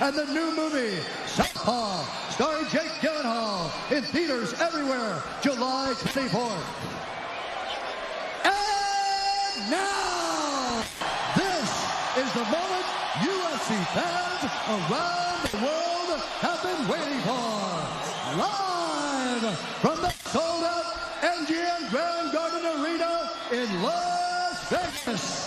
and the new movie, Southpaw, starring Jake Gyllenhaal, in theaters everywhere, July 24th. And now, this is the moment UFC fans around the world have been waiting for. Live from the sold-out MGM Grand Garden Arena in Las Vegas.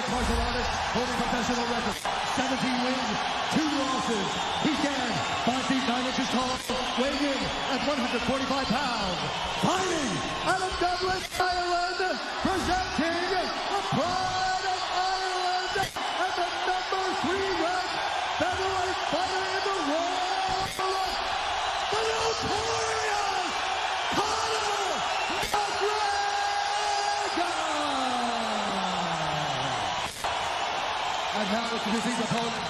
Martial artist holding professional record, 17 wins, 2 losses. He stands 5 feet 9 inches tall, weighing in at 145 pounds. Fighting out of Dublin, Ireland, presenting the pride of Ireland and the #3 ranked featherweight fighter in the world, the notorious CONNER. And now introducing his opponent,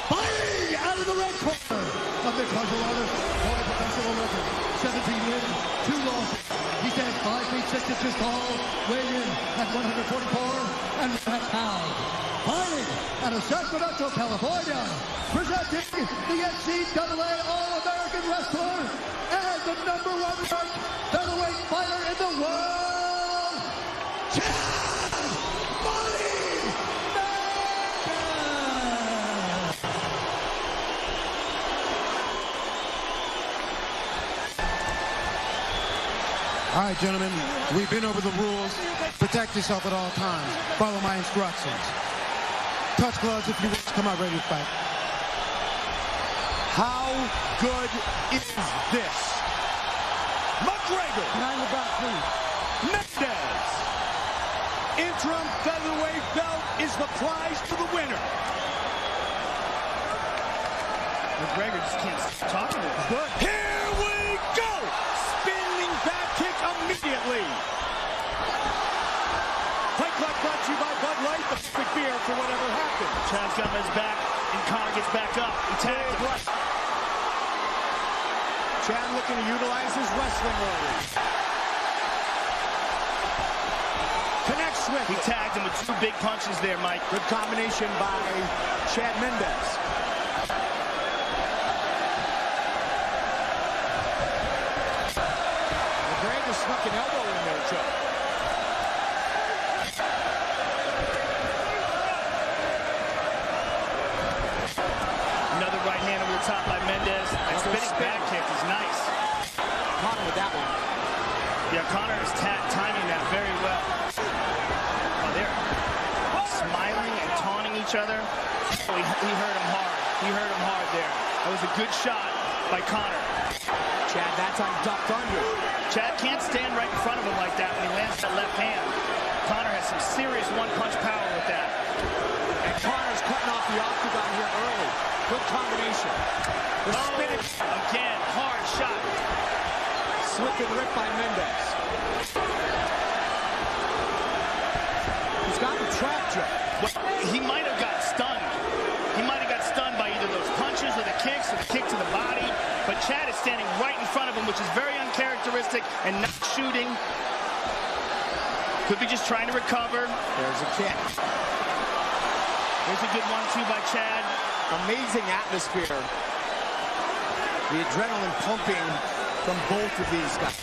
fighting out of the red corner, a mixed martial artist, holding professional record, 17 wins, 2 losses. He stands 5 feet 6 inches tall, weighing in at 144.5 pounds. Fighting out of Sacramento, California, presenting the NCAA All-American Wrestler and the #1 ranked featherweight fighter in the world, All right, gentlemen, we've been over the rules. Protect yourself at all times. Follow my instructions. Touch gloves if you wish to come out ready to fight. How good is this? McGregor. Behind the back, please. Mendes. Interim featherweight belt is the prize to the winner. McGregor just can't stop talking to him. Good. Here we go. Spinning back kick immediately. Fight Club brought to you by Bud Light, the perfect beer for whatever happened. Chad's got his back, and Conner gets back up. He tags him. Right. Chad looking to utilize his wrestling early. Connects with He tagged him with 2 big punches there, Mike. Good combination by Chad Mendes. McGregor snuck an elbow in there, Joe. Another right hand over the top by Mendes. And spinning back kick is nice. Conner with that one. Yeah, Conner is timing that very well. Oh, they're smiling and taunting each other. Oh, he hurt him hard. He hurt him hard there. That was a good shot by Conner. Chad, that time ducked under. Chad can't stand right in front of him like that when he lands that left hand. Conner has some serious one-punch power with that. And Conner's cutting off the octagon here early. Good combination. The spinach. Again, hard shot. Slip and rip by Mendes. He's got the trap, Joe. Well, he might have got stunned. He might have got stunned by either those punches or the kicks or the kick to the body. But Chad is standing right in front of him, which is very uncharacteristic and not shooting. Could be just trying to recover. There's a kick. There's a good 1-2 by Chad. Amazing atmosphere. The adrenaline pumping from both of these guys.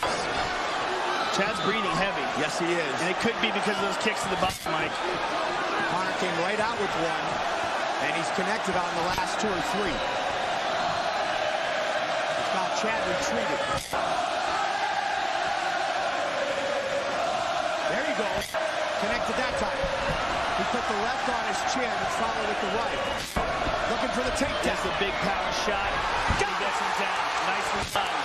Chad's breathing heavy. Yes, he is. And it could be because of those kicks to the body, Mike. Conner came right out with one, and he's connected on the last 2 or 3. It's got Chad retreated. There you go. Connected that time. He put the left on his chin and followed with the right. Looking for the takedown. That's a big power shot. He gets him down. Nicely done.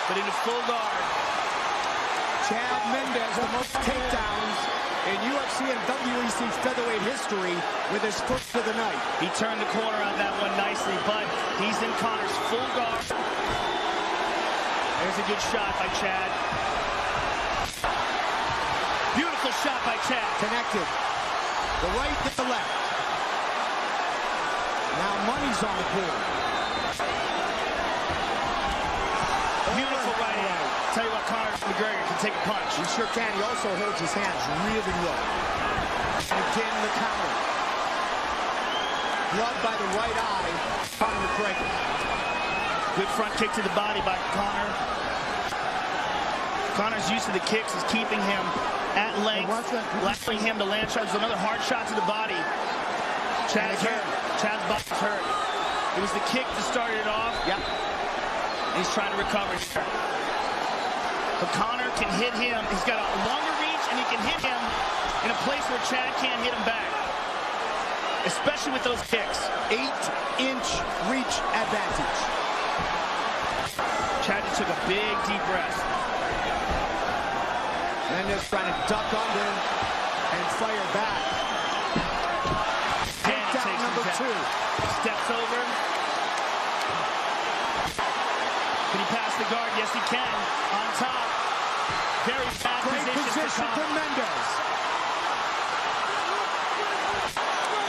But in a full guard. Chad Mendes, the most takedowns in UFC and WEC featherweight history with his first of the night. He turned the corner on that one nicely, but he's in Conner's full guard. There's a good shot by Chad. Beautiful shot by Chad. Connected. The right to the left. Now money's on the board. Beautiful right hand. Tell you what, Conor McGregor can take a punch. He sure can. He also holds his hands really low. And again, the counter. Blood by the right eye. Conor McGregor. Good front kick to the body by Conor. Conor's use of the kicks is keeping him at length, allowing him to land shots. Another hard shot to the body. Chad's hurt. Chad's body's hurt. It was the kick that started it off. Yep. He's trying to recover here. But Conor can hit him. He's got a longer reach, and he can hit him in a place where Chad can't hit him back. Especially with those kicks. 8-inch reach advantage. Chad just took a big, deep breath. Mendes trying to duck under and fire back. Takedown number 2. Steps over. Can he pass the guard? Yes, he can. On top. Very bad position for Mendes.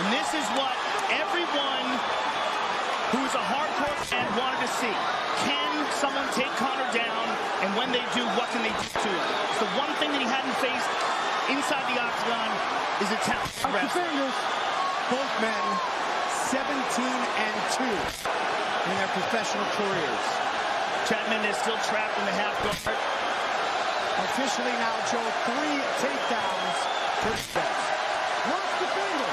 And this is what everyone who is a hardcore fan wanted to see. Can someone take Conor down? And when they do, what can they do to him? It's the one thing that he hadn't faced inside the octagon is a talented wrestler. Both men 17-2 in their professional careers. Chad Mendes still trapped in the half guard. Officially now, Joe, 3 takedowns for Mendes. What's the finger?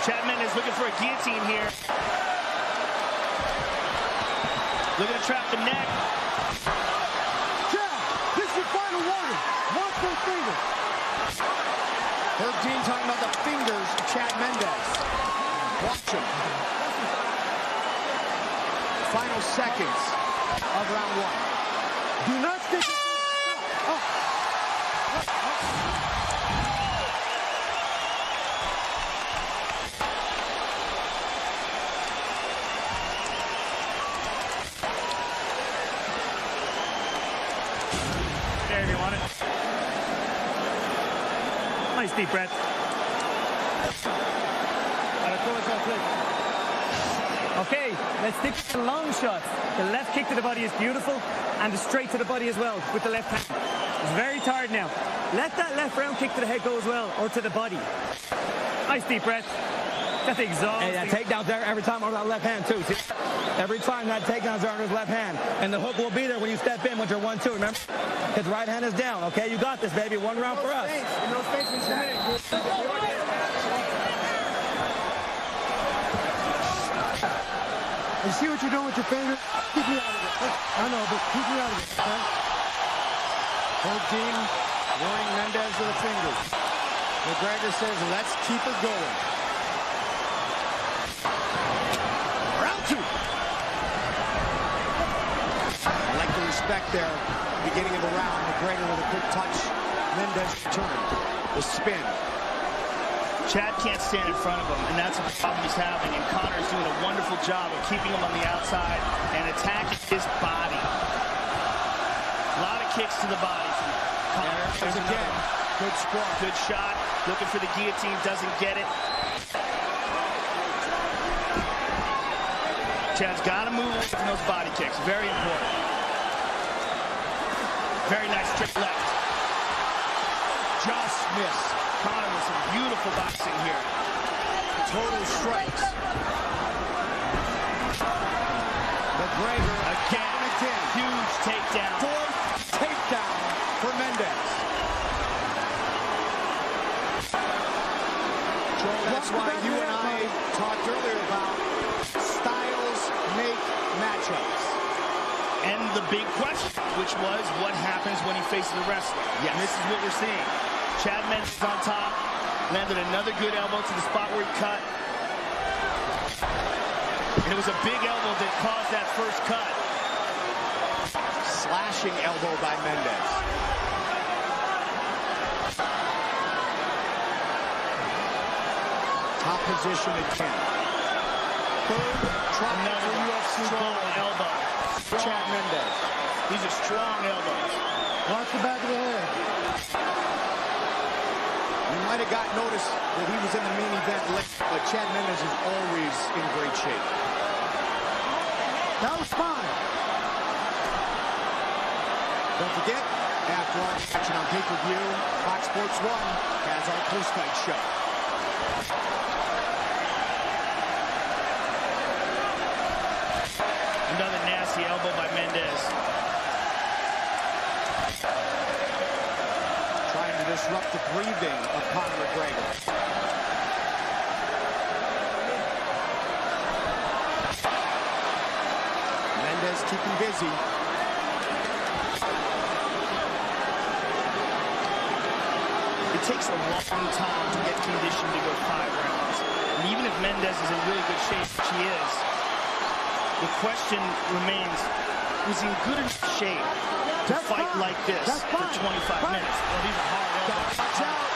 Chad Mendes looking for a guillotine here. Looking to trap the neck. Chad, this is your final warning. Watch those fingers. Herb Dean talking about the fingers of Chad Mendes. Watch him. Final seconds of round 1. Do not stick. There, if you want it. Nice deep breath. Okay, let's stick to the long shots. The left kick to the body is beautiful, and the straight to the body as well with the left hand. He's very tired now. Let that left round kick to the head go as well, or to the body. Nice deep breath. That's exhausting. Hey, that takedown's there every time on that left hand, too. See? Every time that takedown's there on his left hand. And the hook will be there when you step in with your 1-2, remember? His right hand is down, okay? You got this, baby. 1 round for us. No space in You see what you're doing with your finger? Keep me out of it. I know, but keep me out of it, okay? Herb Dean warning Mendes with the fingers. McGregor says, let's keep her going. Round 2. I like the respect there. Beginning of the round, McGregor with a quick touch. Mendes turned. The spin. Chad can't stand in front of him, and that's the problem he's having. And Conor's doing a wonderful job of keeping him on the outside and attacking his body. A lot of kicks to the body from Conor. There's again. Good squat. Good shot. Looking for the guillotine. Doesn't get it. Chad's got to move away from those body kicks. Very important. Very nice strip left. Just missed. Conor with some beautiful boxing here. Total strikes. McGregor Again. Huge takedown. 4th takedown for Mendes. Joel, that's why you and I talked earlier about styles make matchups. And the big question, which was what happens when he faces a wrestler. Yes. And this is what we're seeing. Chad Mendes on top, landed another good elbow to the spot where he cut. And it was a big elbow that caused that first cut. Slashing elbow by Mendes. Top position at 10. Third try for UFC elbow. Chad Mendes. These are strong elbows. Watch the back of the head. You might have got notice that he was in the main event late, but Chad Mendes is always in great shape. That was fine. Don't forget, after all action on pay-per-view, Fox Sports 1 has our post-fight show. Another nasty elbow by Mendes. Trying to disrupt the breathing of Conor McGregor. Mendes keeping busy. It takes a long time to get conditioned to go 5 rounds. And even if Mendes is in really good shape, which he is, the question remains, was he in good enough shape to fight like this for 25 minutes? Well, these are hard elbows. Watch out.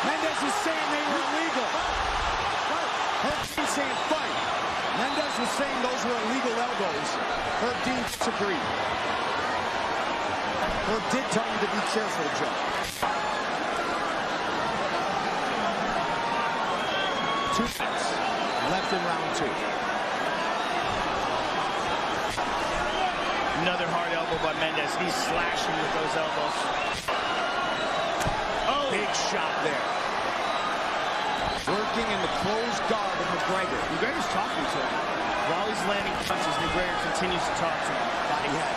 Mendes is saying they were illegal. Herb Dean saying fight. Mendes was saying those were illegal elbows. Herb Dean disagreed. Herb did tell him to be careful, Joe. 2 minutes left in round 2. Another hard elbow by Mendes. He's slashing with those elbows. Oh! Big shot there. Working in the closed guard of McGregor. McGregor's talking to him. While he's landing punches, McGregor continues to talk to him. Body head.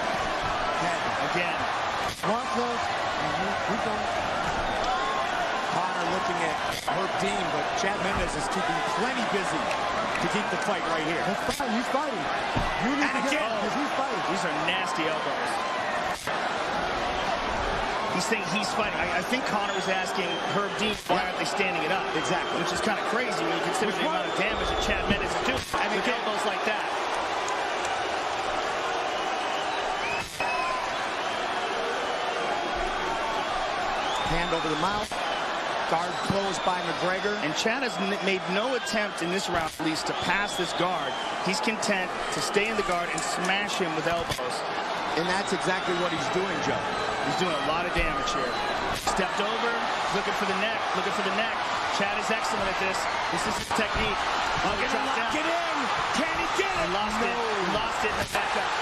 Head. Again. Mark those. Keep going. Conor looking at Herb Dean, but Chad Mendes is keeping plenty busy to keep the fight right here. That's fine. He's fighting. You need to get out because he's fighting. These are nasty elbows. He's saying he's fighting. I think Conor was asking Herb Dean, why aren't they standing it up? Exactly. Which is kind of crazy when you consider the amount of damage that Chad Mendes is doing. And with elbows like that. Hand over the mouth. Guard closed by McGregor. And Chad has made no attempt in this round, at least, to pass this guard. He's content to stay in the guard and smash him with elbows. And that's exactly what he's doing, Joe. He's doing a lot of damage here. Stepped over, looking for the neck, looking for the neck. Chad is excellent at this. This is his technique. Look at him lock it in. Can he get it? He lost it. He lost it in the back up.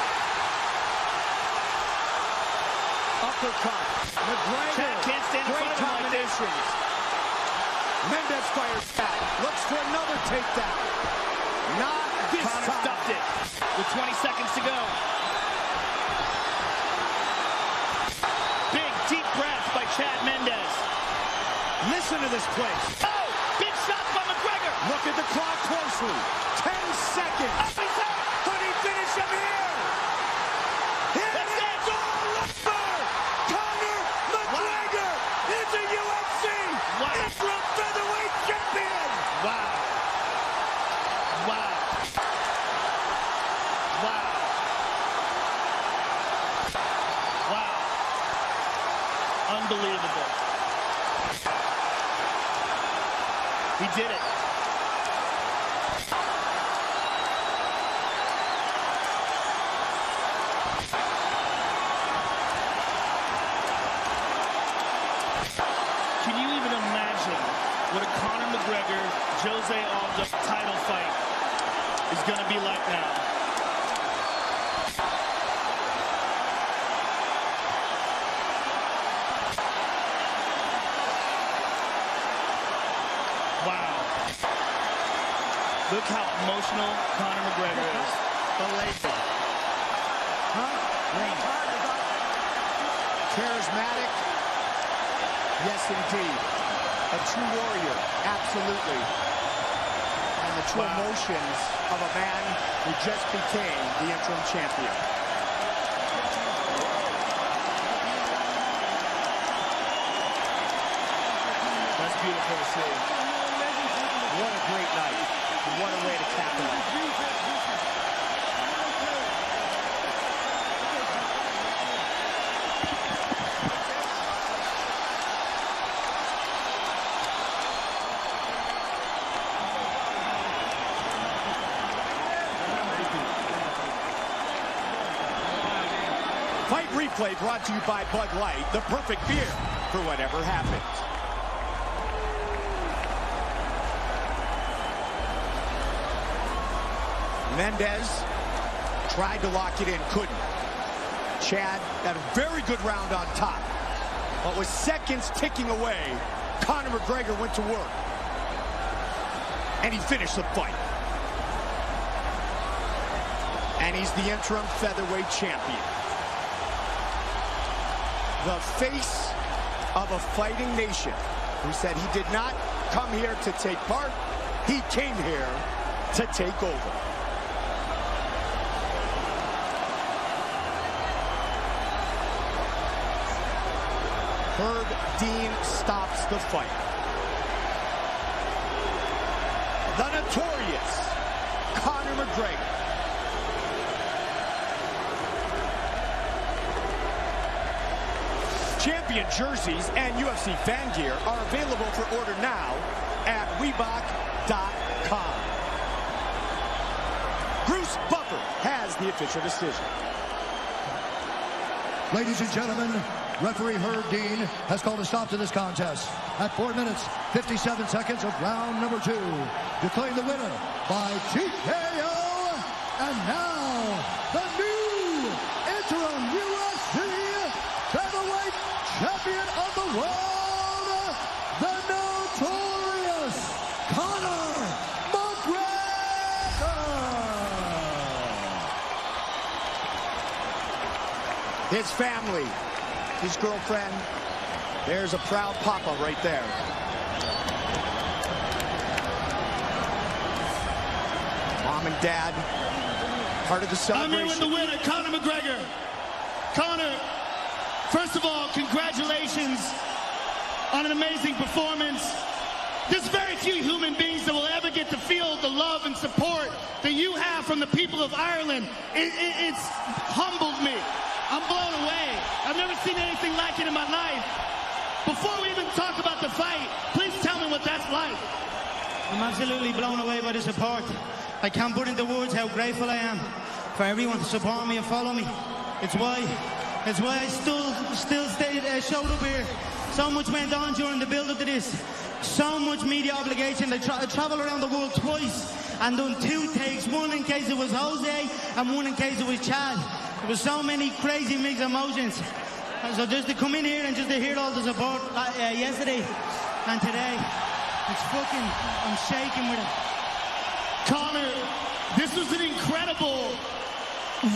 Uppercut. McGregor. Chad can't stand in front of him like this. Mendes fires back. Looks for another takedown. Not this Conor time. stuffed it with 20 seconds to go. Big, deep breath by Chad Mendes. Listen to this place. Oh, big shot by McGregor. Look at the clock closely. 10 seconds. Up he's up. Could he finish him here? That's it. Conor McGregor is a UFC interim featherweight champion. Wow. Wow. Wow. Wow. Unbelievable. He did it. Can you even imagine what a Conor McGregor, Jose Aldo title fight is going to be like now? Wow. Look how emotional Conor McGregor is. Elated. Charismatic. Yes, indeed. A true warrior. Absolutely. And the true emotions of a man who just became the interim champion. That's beautiful to see. What a great night. What a way to cap it off. Fight replay brought to you by Bud Light, the perfect beer for whatever happens. Mendes tried to lock it in, couldn't. Chad had a very good round on top. But with seconds ticking away, Conor McGregor went to work. And he finished the fight. And he's the interim featherweight champion. The face of a fighting nation who said he did not come here to take part. He came here to take over. Herb Dean stops the fight. The notorious Conor McGregor. Champion jerseys and UFC fan gear are available for order now at Reebok.com. Bruce Buffer has the official decision. Ladies and gentlemen, referee Herb Dean has called a stop to this contest at 4 minutes, 57 seconds of round number 2. Declaring the winner by TKO. And now, the new interim UFC featherweight champion of the world, the notorious Conor McGregor. His family, his girlfriend, there's a proud papa right there. Mom and dad, part of the celebration. I'm here with the winner, Conor McGregor. Conor, first of all, congratulations on an amazing performance. There's very few human beings that will ever get to feel the love and support that you have from the people of Ireland. It's humbled me. I'm blown away. I've never seen anything like it in my life. Before we even talk about the fight, please tell me what that's like. I'm absolutely blown away by the support. I can't put into words how grateful I am for everyone to support me and follow me. It's why I still showed up here. So much went on during the build-up to this. So much media obligation. I traveled around the world twice and done 2 takes. One in case it was Jose and one in case it was Chad. There was so many crazy mixed emotions. So just to come in here and just to hear all the support yesterday and today, it's fucking, I'm shaking with it. Conor, this was an incredible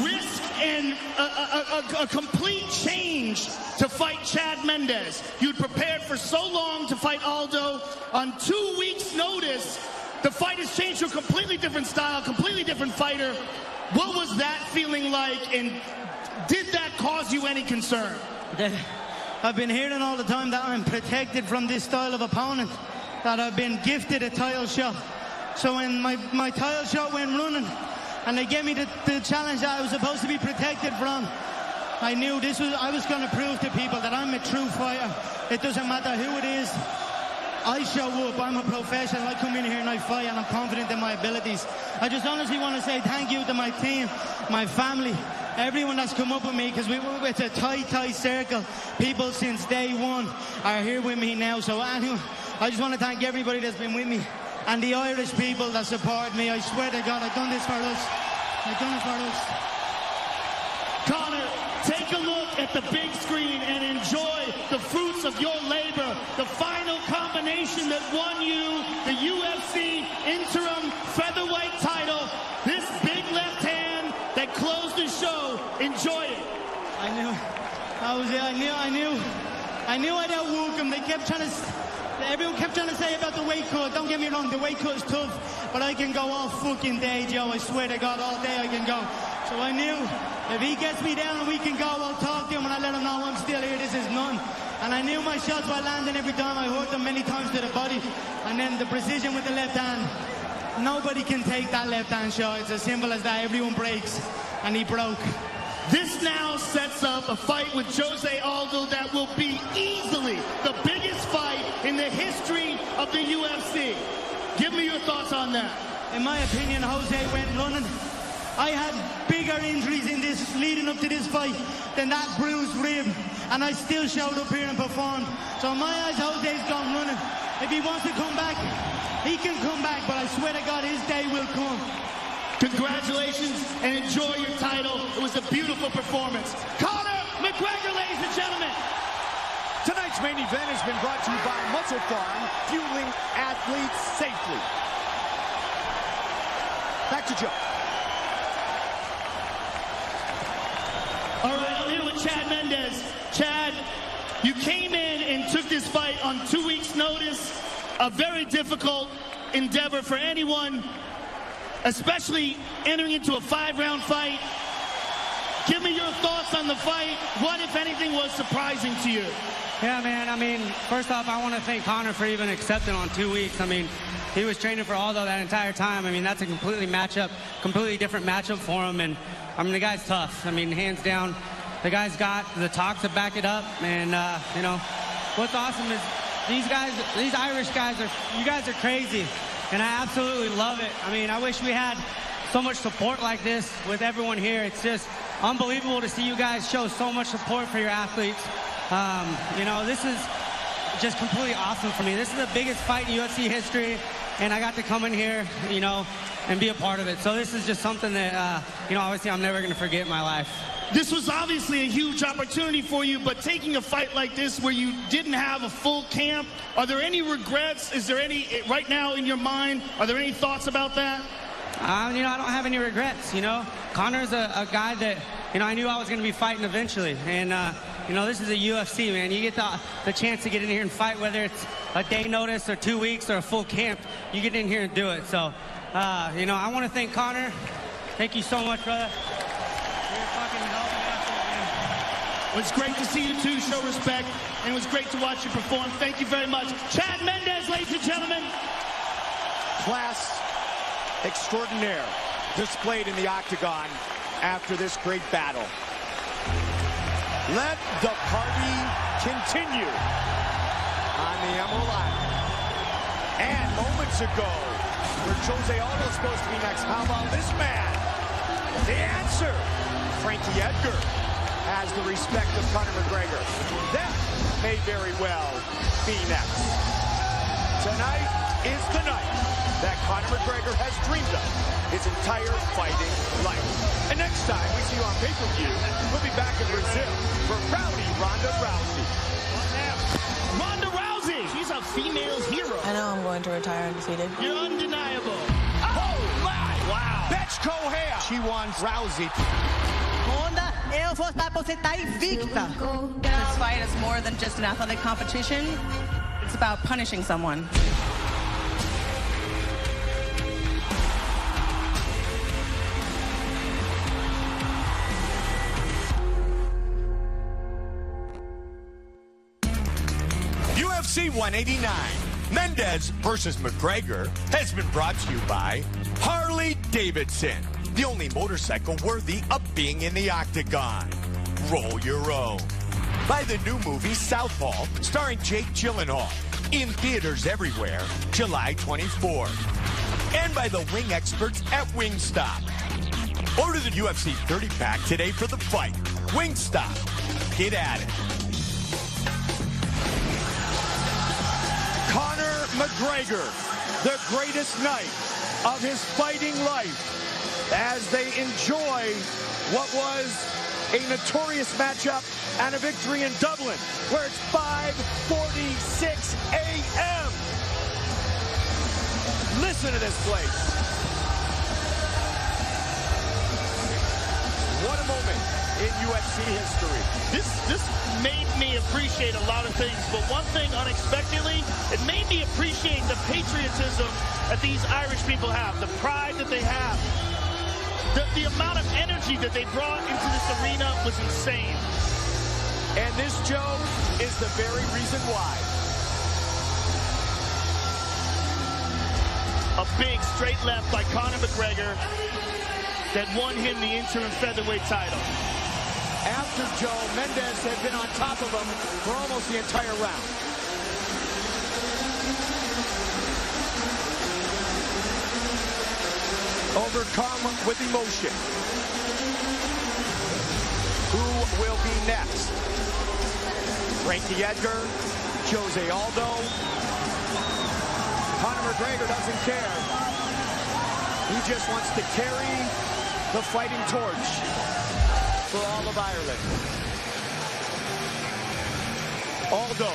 risk and a complete change to fight Chad Mendes. You'd prepared for so long to fight Aldo. On 2 weeks' notice, the fight has changed to a completely different style, completely different fighter. What was that feeling like, and did that cause you any concern? I've been hearing all the time that I'm protected from this style of opponent, that I've been gifted a title shot. So when my title shot went running and they gave me the challenge that I was supposed to be protected from, I knew I was going to prove to people that I'm a true fighter. It doesn't matter who it is. I show up, I'm a professional, I come in here and I fight, and I'm confident in my abilities. I just honestly want to say thank you to my team, my family, everyone that's come up with me, because it's a tight circle. People since day one are here with me now. So anyway, I just want to thank everybody that's been with me, and the Irish people that support me. I swear to God, I've done this for us. I've done it for us. Conor, take a look at the big screen and enjoy the fruits of your labor. The final combination that won you the UFC interim featherweight title. This big left hand that closed the show. Enjoy it. I knew I'd outwork them. Everyone kept trying to say about the weight cut. Don't get me wrong, the weight cut is tough, but I can go all fucking day, Joe. I swear to God, all day I can go. So I knew if he gets me down and we can go, I'll talk to him and I let him know I'm still here. This is none. And I knew my shots were landing every time. I hurt them many times to the body. And then the precision with the left hand. Nobody can take that left hand shot. It's as simple as that. Everyone breaks. And he broke. This now sets up a fight with Jose Aldo that will be easily the biggest fight in the history of the UFC. Give me your thoughts on that. In my opinion, Jose went running. I had bigger injuries in this leading up to this fight than that bruised rib, and I still showed up here and performed. So in my eyes, Jose's gone running. If he wants to come back, he can come back, but I swear to God, his day will come. Congratulations and enjoy your title. It was a beautiful performance. Conor McGregor, ladies and gentlemen. Tonight's main event has been brought to you by Muscle Farm, fueling athletes safely. Back to Joe. All right, I'm here with Chad Mendes. Chad, you came in and took this fight on 2 weeks' notice. A very difficult endeavor for anyone, especially entering into a 5-round fight. Give me your thoughts on the fight. What, if anything, was surprising to you? Yeah, man, I mean, first off, I want to thank Conor for even accepting on 2 weeks. I mean, he was training for Aldo that entire time. I mean, that's a completely different matchup for him. And, I mean, the guy's tough. I mean, hands down, the guy's got the talk to back it up. And, you know, what's awesome is these Irish guys you guys are crazy. And I absolutely love it. I mean, I wish we had so much support like this with everyone here. It's just unbelievable to see you guys show so much support for your athletes. You know, this is just completely awesome for me. This is the biggest fight in UFC history, and I got to come in here, you know, and be a part of it. So this is just something that, you know, obviously I'm never going to forget in my life. This was obviously a huge opportunity for you, but taking a fight like this where you didn't have a full camp, are there any regrets? Is there any, right now in your mind, are there any thoughts about that? You know, I don't have any regrets, you know. Conor's a guy that, you know, I knew I was going to be fighting eventually. And, you know, this is a UFC, man. You get the chance to get in here and fight, whether it's a day notice or 2 weeks or a full camp, you get in here and do it. So, you know, I want to thank Conor. Thank you so much, brother. You're fucking helping us, man. It was great to see you two show respect, and it was great to watch you perform. Thank you very much. Chad Mendes, ladies and gentlemen. Class extraordinaire displayed in the octagon after this great battle. Let the party continue on the Emerald Island. And moments ago, where Jose Aldo was supposed to be next, how about this man? The answer, Frankie Edgar, has the respect of Conor McGregor. That may very well be next. Tonight is the night that Conor McGregor has dreamed of his entire fighting life. And next time we see you on pay-per-view, we'll be back in Brazil for Rowdy Ronda Rousey. Ronda Rousey, she's a female hero. I know I'm going to retire undefeated. You're undeniable. Oh my! Wow. Betch Correa. She won Rousey. Ronda, eu vou estar por você estar invicta. This fight is more than just an athletic competition. It's about punishing someone. UFC 189, Mendes versus McGregor, has been brought to you by Harley-Davidson, the only motorcycle worthy of being in the octagon. Roll your own. By the new movie Southpaw, starring Jake Gyllenhaal, in theaters everywhere, July 24. And by the wing experts at Wingstop. Order the UFC 30-pack today for the fight. Wingstop. Get at it. Conor McGregor, the greatest night of his fighting life, as they enjoy what was a notorious matchup and a victory in Dublin, where it's 5:46 a.m. Listen to this place. What a moment in UFC history. This made me appreciate a lot of things, but one thing unexpectedly, it made me appreciate the patriotism that these Irish people have, the pride that they have. The amount of energy that they brought into this arena was insane. And this, Joe, is the very reason why. A big straight left by Conor McGregor that won him the interim featherweight title. After Joe, Mendes had been on top of him for almost the entire round. overcome with emotion. Who will be next? Frankie Edgar, Jose Aldo. Conor McGregor doesn't care. He just wants to carry the fighting torch for all of Ireland. Aldo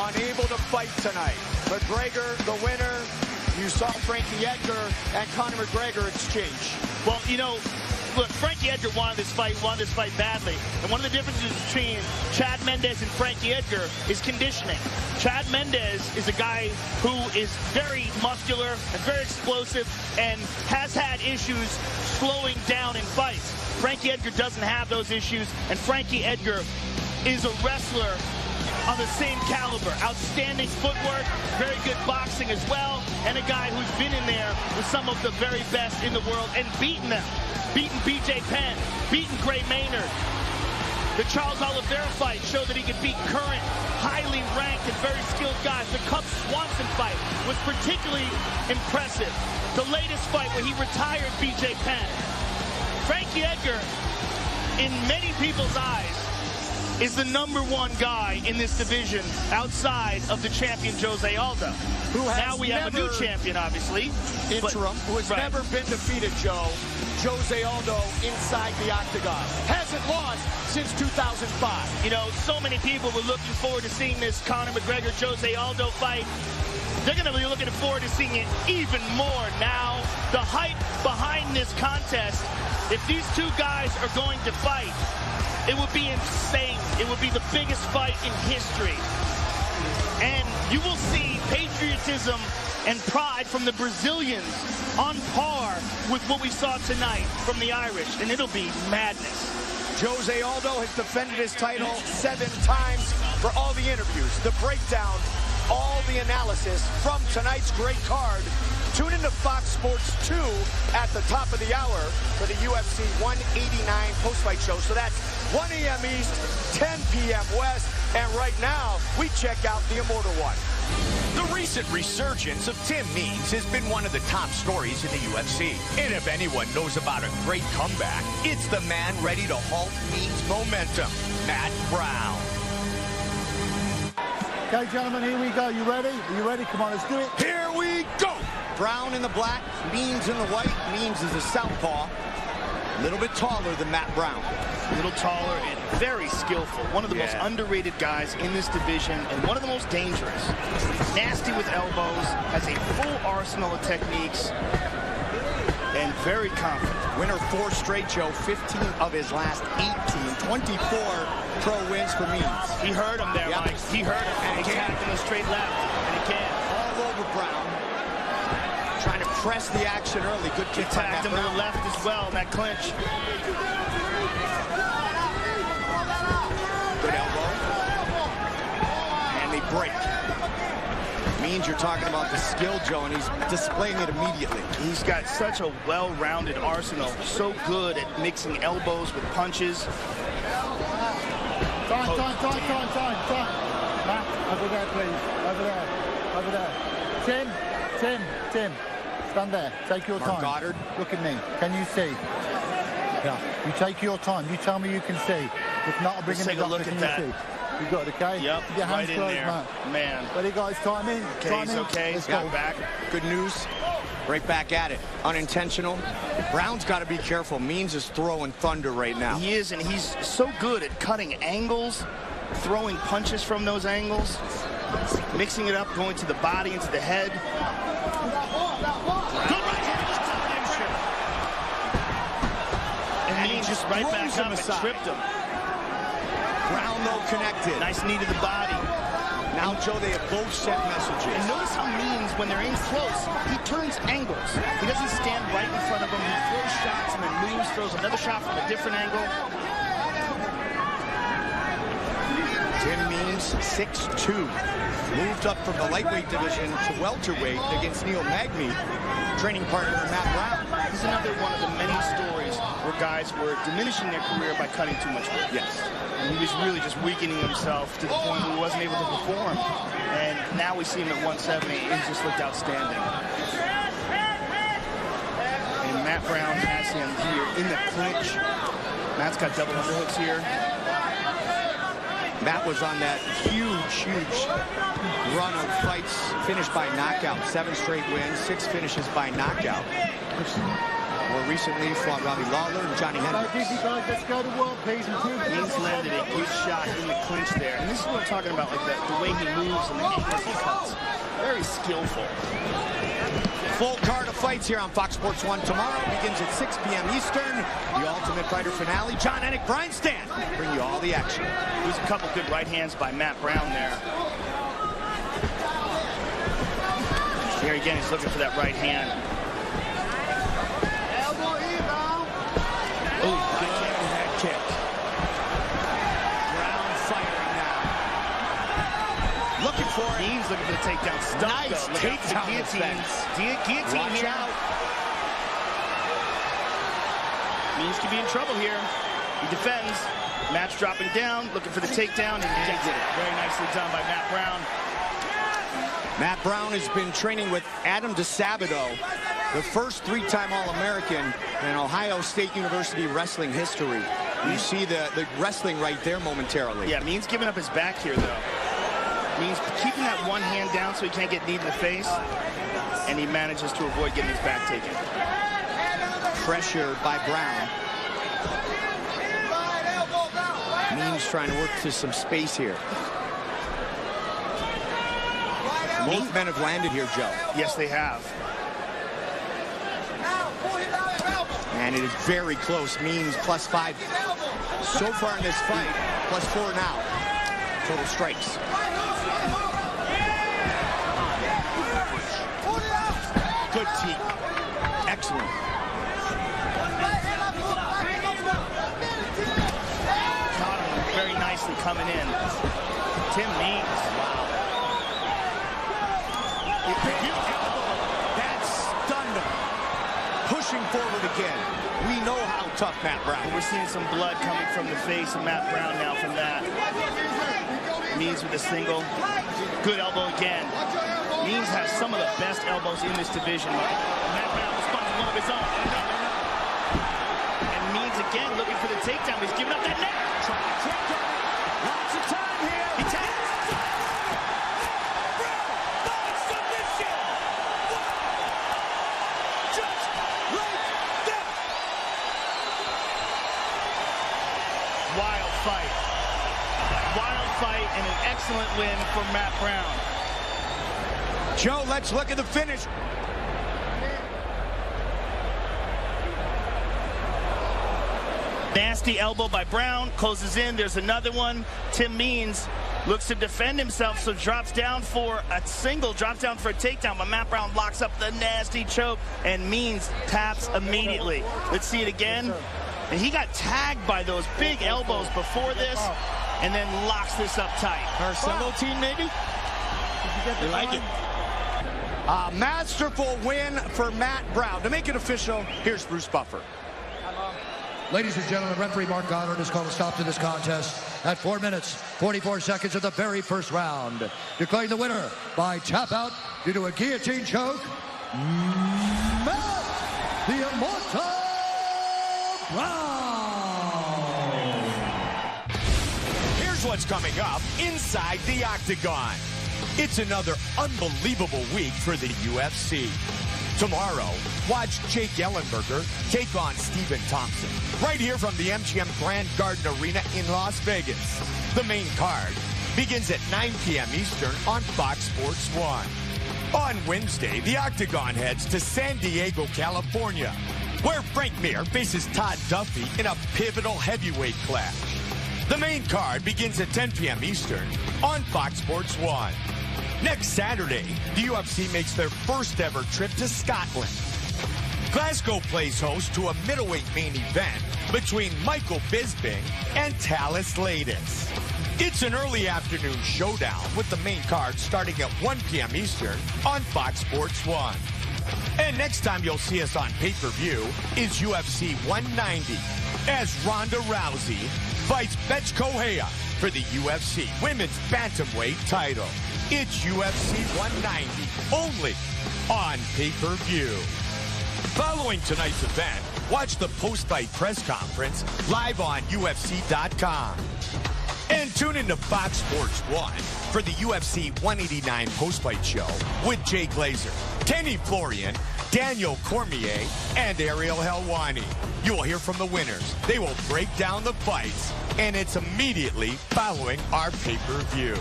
unable to fight tonight. McGregor, the winner. You saw Frankie Edgar and Conor McGregor exchange. Well, you know, look, Frankie Edgar wanted this fight badly. And one of the differences between Chad Mendes and Frankie Edgar is conditioning. Chad Mendes is a guy who is very muscular and very explosive and has had issues slowing down in fights. Frankie Edgar doesn't have those issues, and Frankie Edgar is a wrestler on the same caliber. Outstanding footwork, very good boxing as well, and a guy who's been in there with some of the very best in the world and beaten them. Beaten BJ Penn, beaten Gray Maynard. The Charles Oliveira fight showed that he could beat current, highly ranked and very skilled guys. The Cub Swanson fight was particularly impressive. The latest fight where he retired BJ Penn. Frankie Edgar, in many people's eyes, is the #1 guy in this division outside of the champion Jose Aldo. Who has now we have a new champion, obviously. Interim, who has never been defeated, Joe. Jose Aldo inside the octagon. Hasn't lost since 2005. You know, so many people were looking forward to seeing this Conor McGregor-Jose Aldo fight. They're going to be looking forward to seeing it even more now. The hype behind this contest, if these two guys are going to fight, it would be insane. It would be the biggest fight in history. And you will see patriotism and pride from the Brazilians on par with what we saw tonight from the Irish, and it'll be madness. Jose Aldo has defended his title 7 times. For all the interviews, the breakdown, all the analysis from tonight's great card, tune into Fox Sports 2 at the top of the hour for the UFC 189 post-fight show. So that's 1 a.m. East, 10 p.m. West, and right now, we check out the Immortal One. The recent resurgence of Tim Means has been one of the top stories in the UFC. And if anyone knows about a great comeback, it's the man ready to halt Means' momentum, Matt Brown. Okay, gentlemen, here we go. You ready? Are you ready? Come on, let's do it. Here we go. Brown in the black, Means in the white. Means is a southpaw. A little bit taller than Matt Brown. A little taller and very skillful. One of the most underrated guys in this division and one of the most dangerous. Nasty with elbows, has a full arsenal of techniques, and very confident. Winner 4 straight, Joe. 15 of his last 18. 24 pro wins for Means. He heard him there, Mike. He heard him. And he tapped in the straight left. And he can. All over Brown. Trying to press the action early. Good kick. He tapped him to the left as well in that clinch. Good elbow. And they break. Means you're talking about the skill, Joe, and he's displaying it immediately. He's got such a well-rounded arsenal. So good at mixing elbows with punches. Time. Matt, over there, please. Over there. Tim. Stand there. Take your time. Goddard. Look at me. Can you see? Yeah. You take your time. You tell me you can see. If not, I'll bring in the doctor. Let's take a look at that. You got it, okay? Yep, Your hands right in closed, there. Man. Ready, guys? Time in. Okay, he's okay. He's got back. Good news. Right back at it. Unintentional. Brown's got to be careful. Means is throwing thunder right now. He is, and he's so good at cutting angles, throwing punches from those angles, mixing it up, going to the body, into the head. Good right hand. And Means just right back up and tripped him. Brown, though, connected. Nice knee to the body. Now, Joe, they have both sent messages. And notice how Means, when they're in close, he turns angles. He doesn't stand right in front of him. He throws shots and then moves, throws another shot from a different angle. Tim Means, 6'2". Moved up from the lightweight division to welterweight against Neil Magny, training partner Matt Brown. He's another one of the many stories where guys were diminishing their career by cutting too much weight. Yes. And he was really just weakening himself to the point where he wasn't able to perform. And now we see him at 170, and he just looked outstanding. And Matt Matt Brown has him here in the clinch. Matt's got double underhooks here. Matt was on that huge run of fights, finished by knockout. 7 straight wins, 6 finishes by knockout. More recently, fought Robbie Lawler and Johnny Hendricks. Let's go to world, please. He's landed a good shot in the clinch there. And this is what I'm talking about, like the way he moves and the angles he cuts. Very skillful. Full card of fights here on Fox Sports 1 tomorrow. Begins at 6 p.m. Eastern. The Ultimate Fighter finale. John Anik, Brian Stan bring you all the action. There's a couple good right hands by Matt Brown there. Here again, he's looking for that right hand. Oh, good head kick. Brown firing now. Looking for it. He's looking for the takedown. Stuck, nice takedown defense. Guillotine here. Out. Means could be in trouble here. He defends. Matt's dropping down, looking for the takedown, and he gets it. Very nicely done by Matt Brown. Matt Brown has been training with Adam DeSabato, the first 3-time All-American in Ohio State University wrestling history. You see the wrestling right there momentarily. Yeah, Means giving up his back here, though. Means keeping that one hand down so he can't get kneed in the face, and he manages to avoid getting his back taken. Pressure by Brown. Means trying to work to some space here. Both men have landed here, Joe. Yes, they have. And it is very close. Means +5 so far in this fight. +4 now. Total strikes. Good team. Excellent. Caught him very nicely coming in. Tim Means. Wow. That stunned him. Pushing forward again. We know how tough Matt Brown is. We're seeing some blood coming from the face of Matt Brown now from that. Means with a single. Good elbow again. Means has some of the best elbows in this division. Matt Brown responds to one of his own. And Means again looking for the takedown. He's giving up that neck. Lots of time here. He taps. Wild fight. Wild fight and an excellent win for Matt Brown. Joe, let's look at the finish. Nasty elbow by Brown. Closes in. There's another one. Tim Means looks to defend himself, so drops down for a single, drops down for a takedown, but Matt Brown locks up the nasty choke, and Means taps immediately. Let's see it again. And he got tagged by those big elbows before this, and then locks this up tight. Our single team, maybe? You like it? A masterful win for Matt Brown. To make it official, here's Bruce Buffer. Ladies and gentlemen, referee Mark Goddard has called a stop to this contest at 4 minutes, 44 seconds of the very first round. Declaring the winner by tap out due to a guillotine choke, Matt the Immortal Brown. Here's what's coming up inside the Octagon. It's another unbelievable week for the UFC. Tomorrow, watch Jake Ellenberger take on Stephen Thompson, right here from the MGM Grand Garden Arena in Las Vegas. The main card begins at 9 p.m. Eastern on Fox Sports 1. On Wednesday, the Octagon heads to San Diego, California, where Frank Mir faces Todd Duffy in a pivotal heavyweight clash. The main card begins at 10 p.m. Eastern on Fox Sports 1. Next Saturday, the UFC makes their first ever trip to Scotland. Glasgow plays host to a middleweight main event between Michael Bisping and Talis Latis. It's an early afternoon showdown with the main card starting at 1 p.m. Eastern on Fox Sports 1. And next time you'll see us on pay-per-view is UFC 190 as Ronda Rousey fights Bethe Correia for the UFC Women's Bantamweight title. It's UFC 190, only on pay-per-view. Following tonight's event, watch the post-fight press conference live on UFC.com. And tune into Fox Sports 1 for the UFC 189 post-fight show with Jay Glazer, Kenny Florian, Daniel Cormier, and Ariel Helwani. You will hear from the winners. They will break down the fights, and it's immediately following our pay-per-view.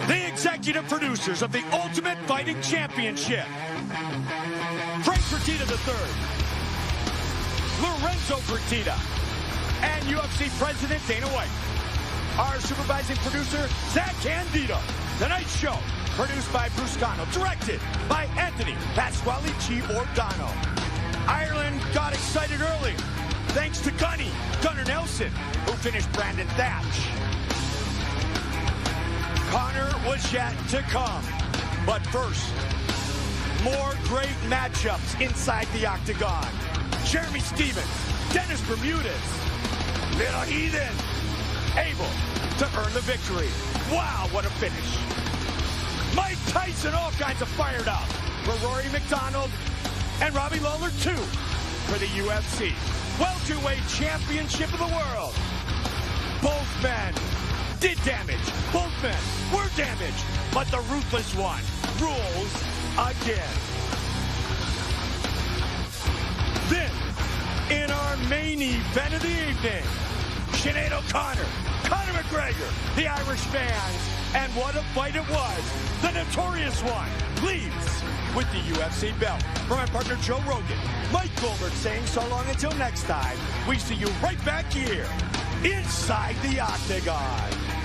The executive producers of the Ultimate Fighting Championship, Frank Fertitta III, Lorenzo Fertitta, and UFC President Dana White. Our supervising producer, Zach Candido. Tonight's show, produced by Bruce Cano, directed by Anthony Pasquale Giordano. Ireland got excited early, thanks to Gunnar Nelson, who finished Brandon Thatch. Connor was yet to come. But first, more great matchups inside the octagon. Jeremy Stevens, Dennis Bermudez, Little Heathen, able to earn the victory. Wow, what a finish. Mike Tyson, all kinds of fired up for Rory McDonald and Robbie Lawler, too, for the UFC Welterweight Championship of the World. Both men did damage. Both men were damaged, but the ruthless one rules again. Then, in our main event of the evening, Sinead O'Connor, Conor McGregor, the Irish fans, and what a fight it was. The notorious one leaves with the UFC belt. For my partner Joe Rogan, Mike Goldberg saying so long until next time. We see you right back here inside the octagon.